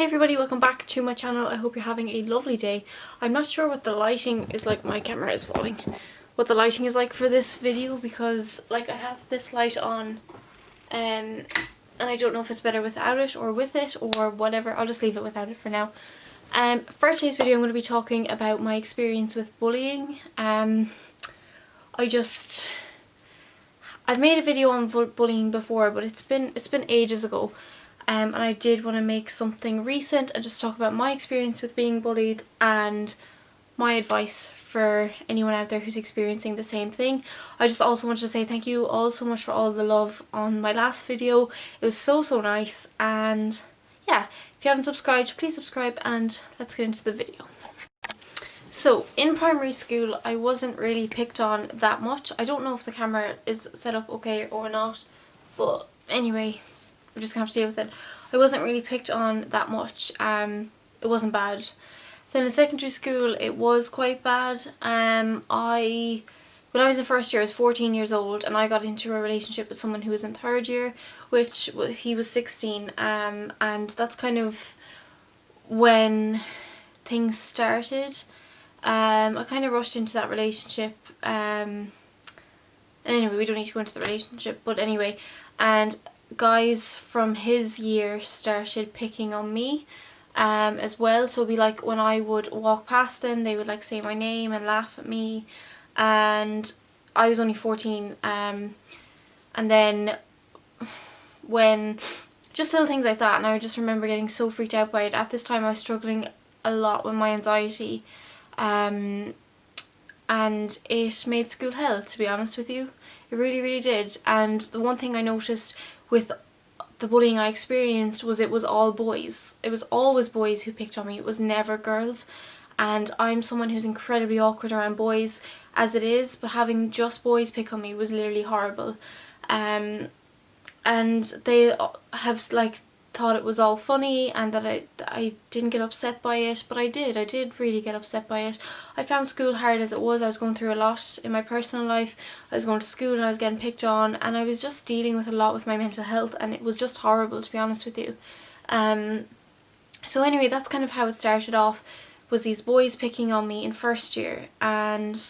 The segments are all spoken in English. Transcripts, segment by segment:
Hey everybody, welcome back to my channel. I hope you're having a lovely day. I'm not sure what the lighting is like. My camera is falling. What the lighting is like for this video, because like I have this light on and I don't know if it's better without it or with it or whatever. I'll just leave it without it for now. For today's video I'm going to be talking about my experience with bullying. I've made a video on bullying before, but it's been ages ago. And I did want to make something recent and just talk about my experience with being bullied and my advice for anyone out there who's experiencing the same thing. I just also wanted to say thank you all so much for all the love on my last video. It was so nice, and yeah, if you haven't subscribed, please subscribe and let's get into the video. So in primary school I wasn't really picked on that much. I don't know if the camera is set up okay or not, but anyway, we're just gonna have to deal with it. I wasn't really picked on that much. It wasn't bad. Then in secondary school it was quite bad. When I was in first year I was 14 years old and I got into a relationship with someone who was in third year, which he was 16, and that's kind of when things started. I kind of rushed into that relationship, and anyway, we don't need to go into the relationship, but anyway, and guys from his year started picking on me as well. So it'd be like when I would walk past them, they would like say my name and laugh at me, and I was only 14, and then when just little things like that, and I just remember getting so freaked out by it. At this time I was struggling a lot with my anxiety, and it made school hell, to be honest with you. It really did. And the one thing I noticed with the bullying I experienced was it was all boys. It was always boys who picked on me. It was never girls. And I'm someone who's incredibly awkward around boys as it is, but having just boys pick on me was literally horrible. And they have like thought it was all funny and that I didn't get upset by it, but I did really get upset by it. I found school hard as it was. I was going through a lot in my personal life. I was going to school and I was getting picked on, and I was just dealing with a lot with my mental health, and it was just horrible, to be honest with you. So anyway, that's kind of how it started off, was these boys picking on me in first year, and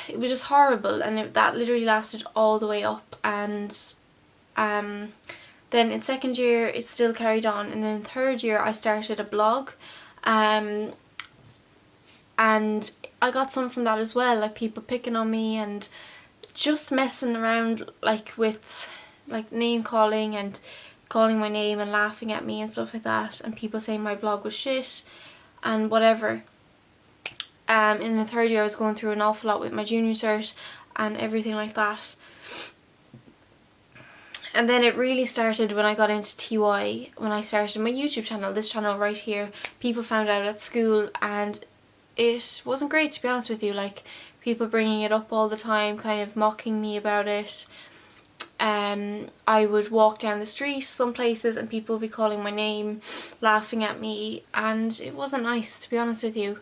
it was just horrible, and that literally lasted all the way up. And then in second year it still carried on, and then in third year I started a blog, and I got some from that as well, like people picking on me and just messing around like with like name calling and calling my name and laughing at me and stuff like that, and people saying my blog was shit and whatever. In the third year I was going through an awful lot with my junior cert and everything like that. And then it really started when I got into TY, when I started my YouTube channel, this channel right here. People found out at school and it wasn't great, to be honest with you. Like, people bringing it up all the time, kind of mocking me about it. I would walk down the street some places and people would be calling my name, laughing at me, and it wasn't nice, to be honest with you.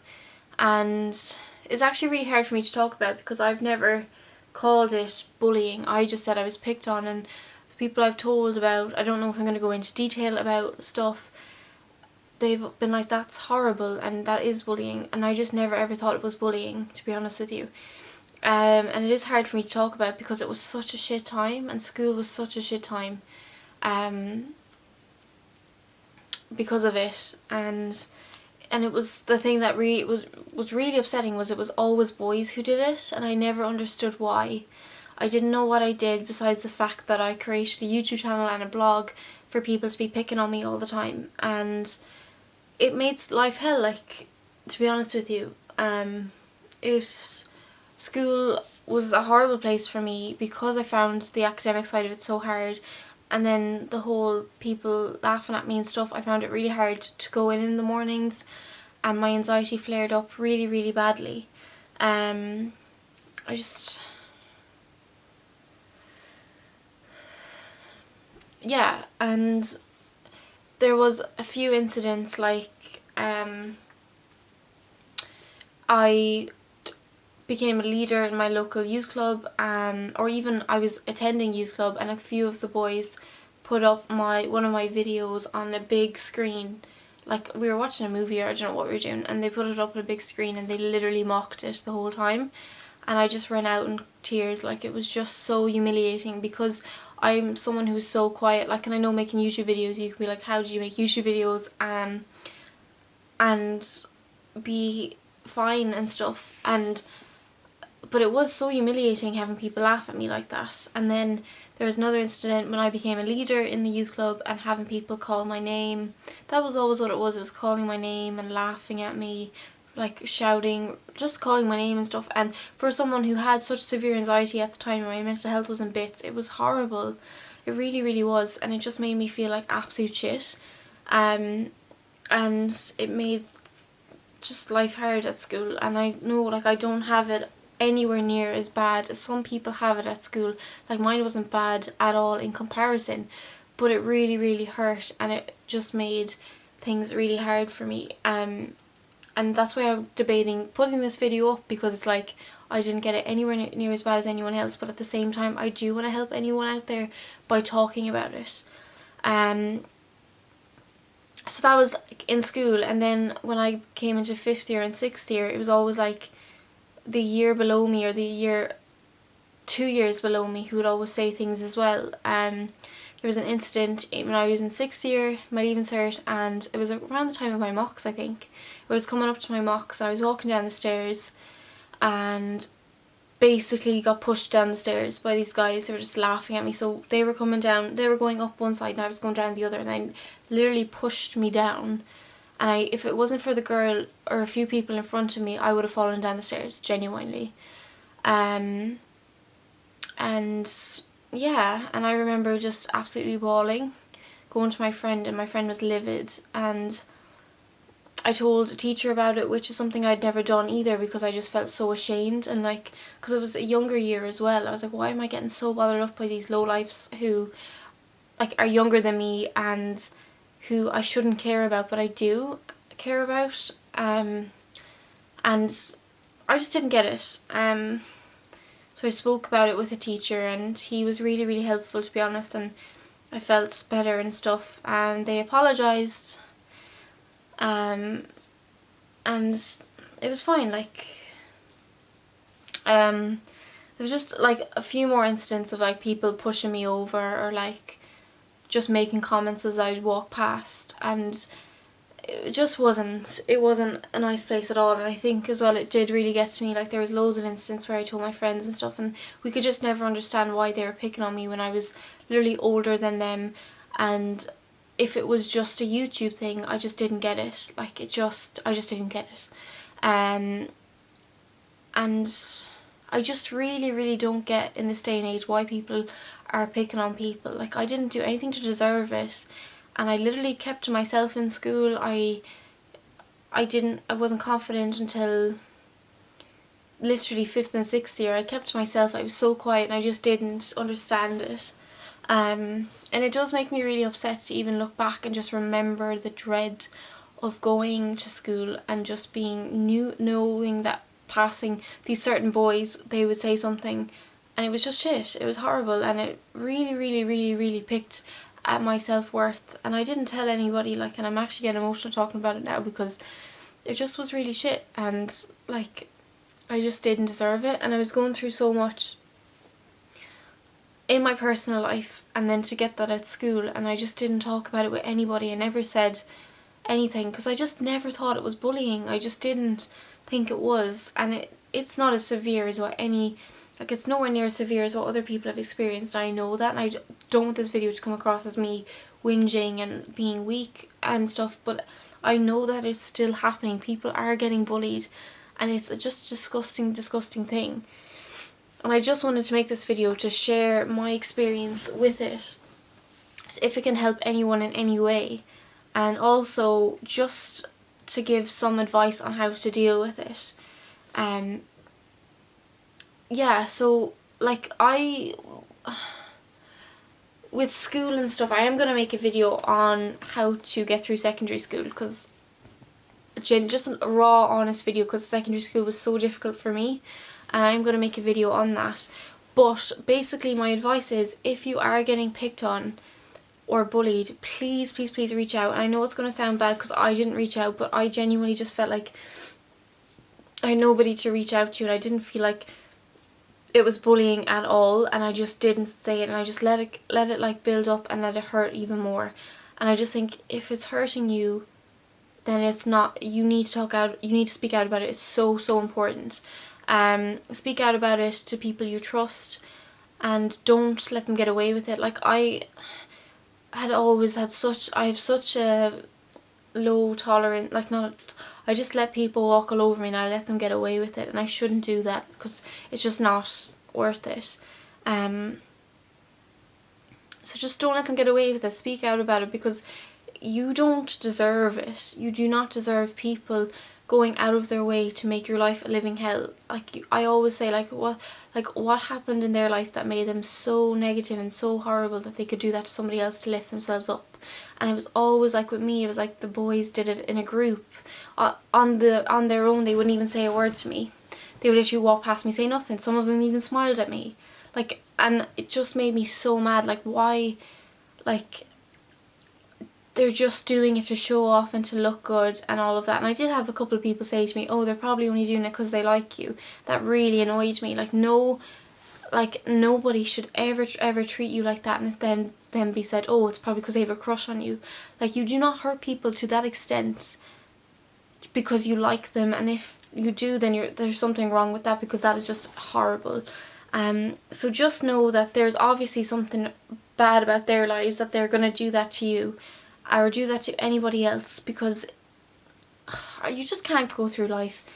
And it's actually really hard for me to talk about because I've never called it bullying. I just said I was picked on, and people I've told about, I don't know if I'm going to go into detail about stuff, they've been like, that's horrible and that is bullying, and I just never ever thought it was bullying, to be honest with you. And it is hard for me to talk about because it was such a shit time, and school was such a shit time because of it. And it was the thing that really was really upsetting, was it was always boys who did it, and I never understood why. I didn't know what I did besides the fact that I created a YouTube channel and a blog for people to be picking on me all the time, and it made life hell, like, to be honest with you. School was a horrible place for me because I found the academic side of it so hard, and then the whole people laughing at me and stuff, I found it really hard to go in the mornings, and my anxiety flared up really badly. Yeah, and there was a few incidents, like I became a leader in my local youth club, or even I was attending youth club, and a few of the boys put up one of my videos on a big screen. Like, we were watching a movie, or I don't know what we were doing, and they put it up on a big screen and they literally mocked it the whole time. And I just ran out in tears. Like, it was just so humiliating, because I'm someone who's so quiet. Like, and I know making YouTube videos, you can be like, how do you make YouTube videos and be fine and stuff, but it was so humiliating having people laugh at me like that. And then there was another incident when I became a leader in the youth club, and having people call my name. That was always what it was calling my name and laughing at me, like shouting, just calling my name and stuff. And for someone who had such severe anxiety at the time, my mental health was in bits, it was horrible. It really, really was. And it just made me feel like absolute shit. And it made just life hard at school. And I know, like, I don't have it anywhere near as bad as some people have it at school. Like, mine wasn't bad at all in comparison, but it really, really hurt, and it just made things really hard for me. And that's why I'm debating putting this video up, because it's like, I didn't get it anywhere near as bad as anyone else, but at the same time I do want to help anyone out there by talking about it. So that was in school. And then when I came into 5th year and 6th year, it was always like the year below me, or the year 2 years below me, who would always say things as well. There was an incident when I was in 6th year, my leaving cert, and it was around the time of my mocks, I think. I was coming up to my mocks, and I was walking down the stairs and basically got pushed down the stairs by these guys. They were just laughing at me. So they were coming down, they were going up one side and I was going down the other, and they literally pushed me down. And if it wasn't for the girl or a few people in front of me, I would have fallen down the stairs, genuinely. And yeah, and I remember just absolutely bawling, going to my friend, and my friend was livid, and I told a teacher about it, which is something I'd never done either, because I just felt so ashamed. And like, because it was a younger year as well, I was like, why am I getting so bothered up by these lowlifes who like are younger than me and who I shouldn't care about, but I do care about. And I just didn't get it. So I spoke about it with a teacher, and he was really, really helpful, to be honest, and I felt better and stuff, and they apologised. And it was fine. Like, there was just like a few more incidents of like people pushing me over, or like just making comments as I'd walk past, and it just wasn't a nice place at all. And I think as well, it did really get to me. Like, there was loads of incidents where I told my friends and stuff, and we could just never understand why they were picking on me when I was literally older than them. And if it was just a YouTube thing, I just didn't get it. Like, I just didn't get it. And I just really, really don't get in this day and age why people are picking on people. Like, I didn't do anything to deserve it, and I literally kept to myself in school. I wasn't confident until literally 5th and 6th year. I kept to myself. I was so quiet, and I just didn't understand it. And it does make me really upset to even look back and just remember the dread of going to school and just being knowing that passing these certain boys, they would say something, and it was just shit. It was horrible, and it really, really, really, really picked at my self-worth. And I didn't tell anybody, like, and I'm actually getting emotional talking about it now, because it just was really shit, and like, I just didn't deserve it. And I was going through so much in my personal life, and then to get that at school, and I just didn't talk about it with anybody. I never said anything, because I just never thought it was bullying. I just didn't think it was, and it's not as severe as what it's nowhere near as severe as what other people have experienced. I know that, and I don't want this video to come across as me whinging and being weak and stuff, but I know that it's still happening. People are getting bullied, and it's just a disgusting, disgusting thing. And I just wanted to make this video to share my experience with it, if it can help anyone in any way, and also just to give some advice on how to deal with it. Yeah, so like, with school and stuff, I am going to make a video on how to get through secondary school, because just a raw, honest video, because secondary school was so difficult for me, and I'm going to make a video on that. But basically my advice is, if you are getting picked on, or bullied, please, please, please reach out. And I know it's going to sound bad because I didn't reach out, but I genuinely just felt like I had nobody to reach out to, and I didn't feel like it was bullying at all, and I just didn't say it, and I just let it like build up and let it hurt even more. And I just think if it's hurting you, then it's not, you need to talk out, you need to speak out about it. It's so, so important. Speak out about it to people you trust, and don't let them get away with it. Like I have such a low tolerance, like not, I just let people walk all over me and I let them get away with it, and I shouldn't do that because it's just not worth it. So just don't let them get away with it. Speak out about it, because you don't deserve it. You do not deserve people going out of their way to make your life a living hell. Like I always say, what happened in their life that made them so negative and so horrible that they could do that to somebody else to lift themselves up. And it was always like with me, it was like the boys did it in a group. On their own, they wouldn't even say a word to me. They would literally walk past me, say nothing. Some of them even smiled at me. Like, and it just made me so mad. Like, why? Like, they're just doing it to show off and to look good and all of that. And I did have a couple of people say to me, oh, they're probably only doing it because they like you. That really annoyed me. Like, no, like, nobody should ever treat you like that and then be said, oh, it's probably because they have a crush on you. Like, you do not hurt people to that extent because you like them, and if you do, then there's something wrong with that, because that is just horrible. So just know that there's obviously something bad about their lives, that they're going to do that to you or do that to anybody else, because you just can't go through life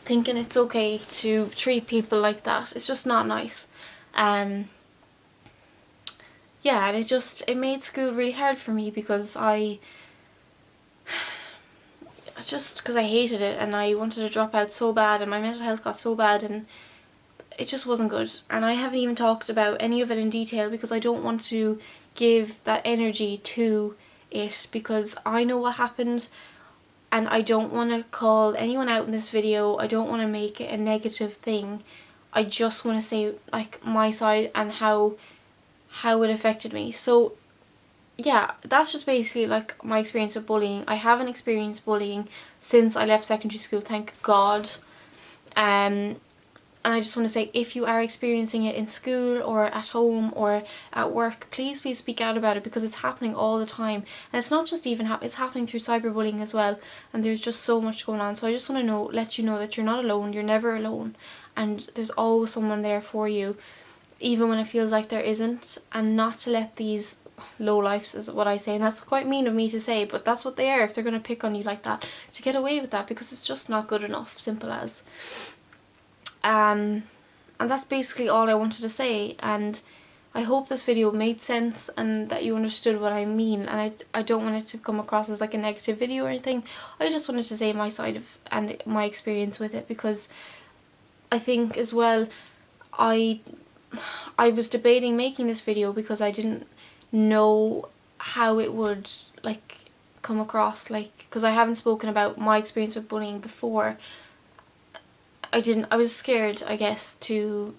thinking it's okay to treat people like that. It's just not nice. Yeah, and it made school really hard for me, because because I hated it and I wanted to drop out so bad, and my mental health got so bad, and it just wasn't good. And I haven't even talked about any of it in detail because I don't want to give that energy to it, because I know what happened and I don't want to call anyone out in this video. I don't want to make it a negative thing. I just want to say like my side and how it affected me. So yeah, that's just basically like my experience with bullying. I haven't experienced bullying since I left secondary school, thank God. And I just want to say, if you are experiencing it in school or at home or at work, please speak out about it, because it's happening all the time. And it's not just even it's happening through cyberbullying as well, and there's just so much going on. So I just want to let you know that you're not alone, you're never alone, and there's always someone there for you, even when it feels like there isn't. And not to let these low lifes, is what I say, and that's quite mean of me to say, but that's what they are. If they're going to pick on you like that, to get away with that, because it's just not good enough, simple as. And that's basically all I wanted to say, and I hope this video made sense and that you understood what I mean. And I don't want it to come across as like a negative video or anything. I just wanted to say my side of and my experience with it, because I think as well I was debating making this video because I didn't know how it would like come across, like, because I haven't spoken about my experience with bullying before. I was scared, I guess, to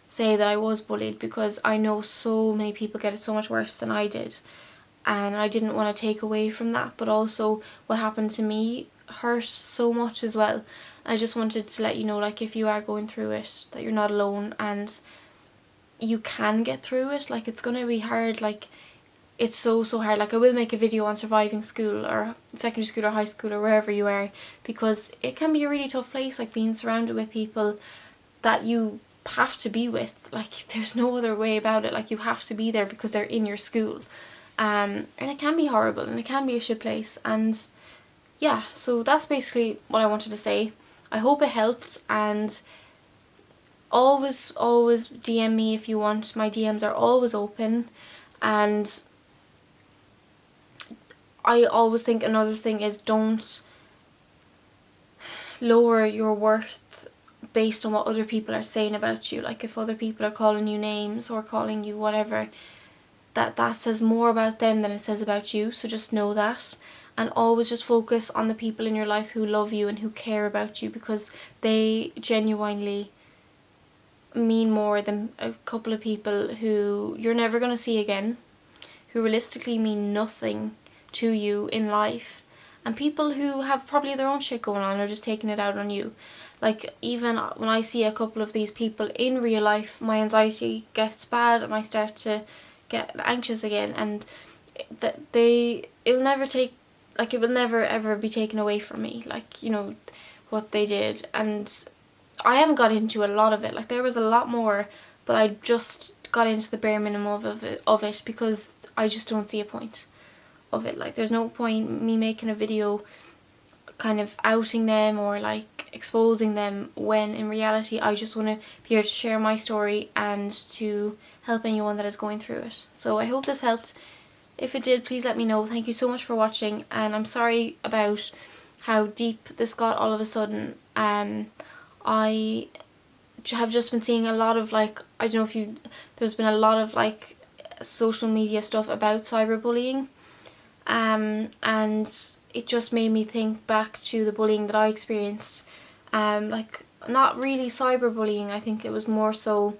say that I was bullied, because I know so many people get it so much worse than I did, and I didn't want to take away from that, but also what happened to me hurt so much as well. I just wanted to let you know, like, if you are going through it, that you're not alone and you can get through it. Like, it's gonna be hard, like, it's so hard. Like, I will make a video on surviving school or secondary school or high school or wherever you are, because it can be a really tough place, like being surrounded with people that you have to be with. Like, there's no other way about it. Like, you have to be there because they're in your school. And it can be horrible and it can be a shit place. And yeah, so that's basically what I wanted to say. I hope it helped, and always DM me if you want. My DMs are always open. And I always think another thing is, don't lower your worth based on what other people are saying about you. Like, if other people are calling you names or calling you whatever, that says more about them than it says about you. So just know that, and always just focus on the people in your life who love you and who care about you, because they genuinely mean more than a couple of people who you're never going to see again, who realistically mean nothing to you in life, and people who have probably their own shit going on are just taking it out on you. Like, even when I see a couple of these people in real life, my anxiety gets bad and I start to get anxious again, and that it will never ever be taken away from me, like, you know, what they did. And I haven't got into a lot of it, like there was a lot more, but I just got into the bare minimum of it because I just don't see a point of it. Like, there's no point me making a video kind of outing them or like exposing them, when in reality I just want to be able to share my story and to help anyone that is going through it. So I hope this helped. If it did, please let me know. Thank you so much for watching, and I'm sorry about how deep this got all of a sudden. I have just been seeing a lot of, like, I don't know if you, there's been a lot of like social media stuff about cyberbullying, and it just made me think back to the bullying that I experienced. Like, not really cyberbullying, I think it was more so,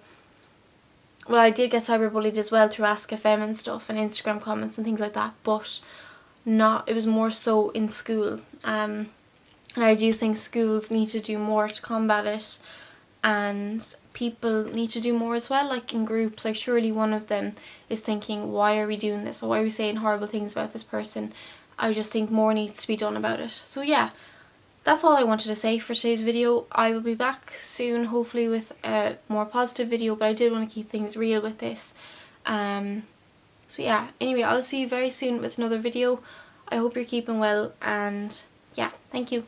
well, I did get cyberbullied as well through Ask FM and stuff and Instagram comments and things like that, but it was more so in school. And I do think schools need to do more to combat it, and people need to do more as well, like in groups. Like, surely one of them is thinking, why are we doing this, or why are we saying horrible things about this person? I just think more needs to be done about it. So yeah, that's all I wanted to say for today's video. I will be back soon, hopefully with a more positive video, but I did want to keep things real with this. So yeah, anyway, I'll see you very soon with another video. I hope you're keeping well, and yeah, thank you.